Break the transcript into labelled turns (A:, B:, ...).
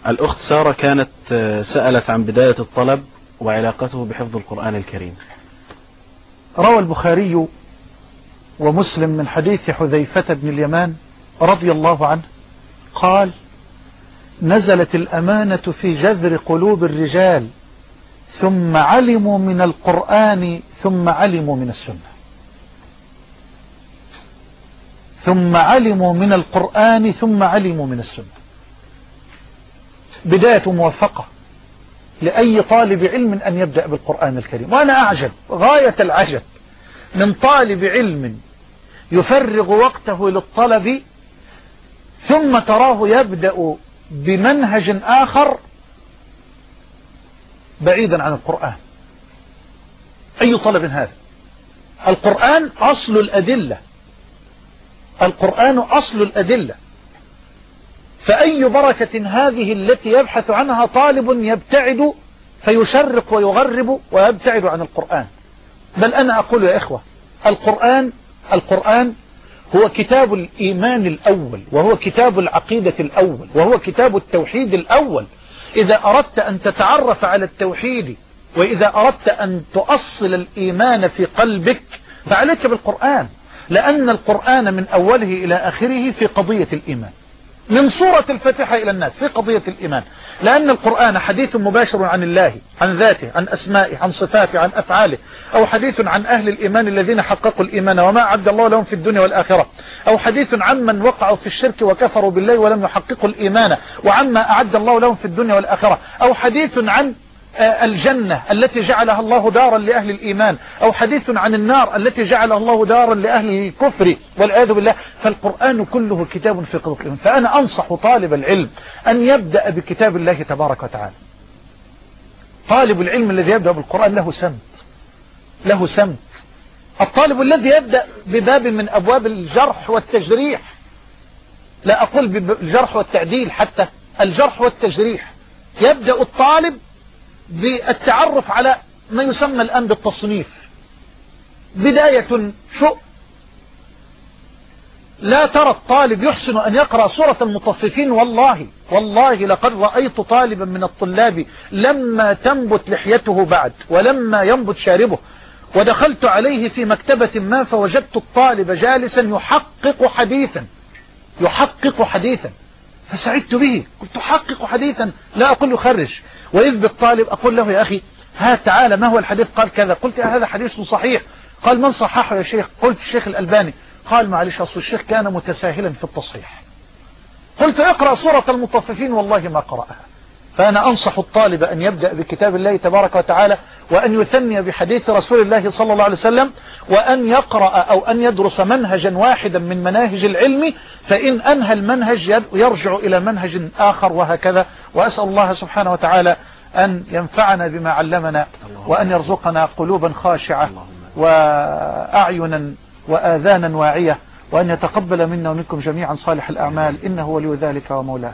A: الأخت سارة كانت سألت عن بداية الطلب وعلاقته بحفظ القرآن الكريم.
B: روى البخاري ومسلم من حديث حذيفة بن اليمان رضي الله عنه قال: نزلت الأمانة في جذر قلوب الرجال ثم علموا من القرآن ثم علموا من السنة. ثم علموا من القرآن ثم علموا من السنة. بداية موفقة لأي طالب علم أن يبدأ بالقرآن الكريم. وأنا أعجب غاية العجب من طالب علم يفرغ وقته للطلب ثم تراه يبدأ بمنهج آخر بعيدا عن القرآن. أي طلب هذا؟ القرآن أصل الأدلة، القرآن أصل الأدلة، فأي بركة هذه التي يبحث عنها طالب يبتعد فيشرق ويغرب ويبتعد عن القرآن. بل أنا أقول يا إخوة، القرآن هو كتاب الإيمان الأول، وهو كتاب العقيدة الأول، وهو كتاب التوحيد الأول. إذا أردت أن تتعرف على التوحيد وإذا أردت أن تؤصل الإيمان في قلبك فعليك بالقرآن، لأن القرآن من أوله إلى آخره في قضية الإيمان، من سورة الفاتحة إلى الناس في قضية الإيمان، لأن القرآن حديث مباشر عن الله، عن ذاته، عن أسمائه، عن صفاته، عن أفعاله، أو حديث عن أهل الإيمان الذين حققوا الإيمان وما أعد الله لهم في الدنيا والآخرة، أو حديث عن من وقعوا في الشرك وكفروا بالله ولم يحققوا الإيمان وعما أعد الله لهم في الدنيا والآخرة، أو حديث عن الجنة التي جعلها الله دارا لأهل الإيمان، أو حديث عن النار التي جعلها الله دارا لأهل الكفر والعياذ بالله. فالقرآن كله كتاب في قضية الإيمان. فأنا أنصح طالب العلم أن يبدأ بكتاب الله تبارك وتعالى. طالب العلم الذي يبدأ بالقرآن له سمت، له سمت. الطالب الذي يبدأ بباب من أبواب الجرح والتجريح، لا أقول بالجرح والتعديل، حتى الجرح والتجريح، يبدأ الطالب بالتعرف على ما يسمى الآن بالتصنيف. بداية شؤم. لا ترى الطالب يحسن أن يقرأ سورة المطففين. والله لقد رأيت طالبا من الطلاب لما تنبت لحيته بعد ولما ينبت شاربه، ودخلت عليه في مكتبة ما فوجدت الطالب جالسا يحقق حديثا فسعدت به. قلت تحقق حديثا؟ لا أقول له خرج. وإذ بالطالب أقول له يا أخي ها تعالى ما هو الحديث؟ قال كذا. قلت هذا حديث صحيح. قال من صححه يا شيخ؟ قلت الشيخ الألباني. قال معلش أصل الشيخ كان متساهلا في التصحيح. قلت اقرأ سورة المطففين، والله ما قرأها. فأنا أنصح الطالب أن يبدأ بكتاب الله تبارك وتعالى، وأن يثني بحديث رسول الله صلى الله عليه وسلم، وأن يقرأ أو أن يدرس منهجا واحدا من مناهج العلم، فإن أنهى المنهج يرجع إلى منهج آخر، وهكذا. وأسأل الله سبحانه وتعالى أن ينفعنا بما علمنا، وأن يرزقنا قلوبا خاشعة وأعينا وآذانا واعية، وأن يتقبل منا ومنكم جميعا صالح الأعمال، إنه ولي ذلك ومولاه.